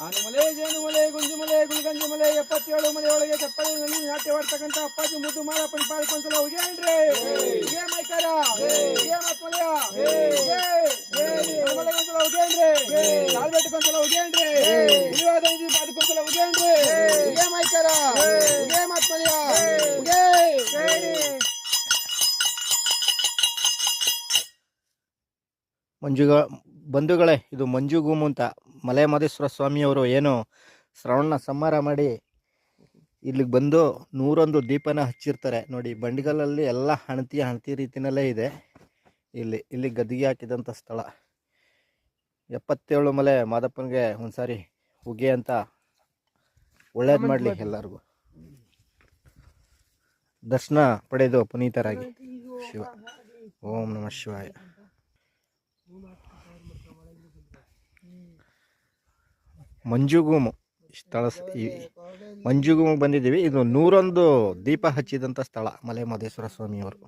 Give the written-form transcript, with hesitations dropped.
ಆನುಮಲೆ ಜೇನುಮಲೆ ಗುಂಜುಮಲೆ ಗುಲ್ಗಂಜುಮಲೆ 77 ಮಲೆಯೊಳಗೆ ಚಪ್ಪಲಿನಲ್ಲಿ ನಾಟ್ಯವಾಡ್ತಕ್ಕಂಥ ಅಪ್ಪಾಜಿ ಮುದ್ದು ಮಾರಪ್ಪನ ಪಾಲ್ಕೊಂತಲ್ಲ ಹೋಗೇನ್ರಿ ಹೀಗೆ ಮೈಕಾರ ಹೀಗೆ ಮಕ್ಕಳೆಯ ಮಲೆಗೊಂತಲ ಹೋಗೇನ್ರಿ ಕಾಲ್ಬೆಟ್ಟಕೊಂತಲ ಹೋಗೇನ್ರಿ ಇಳಿವಾದ ಅದಕ್ಕೊಂತಲ ಹೋಗೇನ್ರಿ ಹೀಗೆ ಮೈಕಾರ ಹೀಗೆ ಮಕ್ಕಳೆಯ ಬಂಧುಗಳೇ, ಇದು ಮಂಜುಗೂಮು ಅಂತ ಮಲೆ ಮಹದೇಶ್ವರ ಸ್ವಾಮಿಯವರು ಏನು ಶ್ರವಣ ಸಂಹಾರ ಮಾಡಿ ಇಲ್ಲಿಗೆ ಬಂದು 101 ದೀಪನ ಹಚ್ಚಿರ್ತಾರೆ ನೋಡಿ. ಬಂಡಿಗಲ್ಲಲ್ಲಿ ಎಲ್ಲ ಹಣತಿ ರೀತಿಯಲ್ಲೇ ಇದೆ. ಇಲ್ಲಿ ಗದ್ದಿಗೆ ಹಾಕಿದಂಥ ಸ್ಥಳ. 77 ಮಲೆ ಮಾದಪ್ಪನಿಗೆ ಒಂದ್ಸಾರಿ ಹುಗೆ ಅಂತ ಒಳ್ಳೇದು ಮಾಡಲಿ ಎಲ್ಲರಿಗೂ. ದರ್ಶನ ಪಡೆದು ಪುನೀತರಾಗಿ. ಶಿವ ಓಂ ನಮಃ ಶಿವಾಯ. ಮಂಜುಗೂಮು ಸ್ಥಳ, ಮಂಜುಗೂಮು ಬಂದಿದ್ದೀವಿ. ಇದು 101 ದೀಪ ಹಚ್ಚಿದಂಥ ಸ್ಥಳ ಮಲೆ ಮಹದೇಶ್ವರ ಸ್ವಾಮಿಯವರು.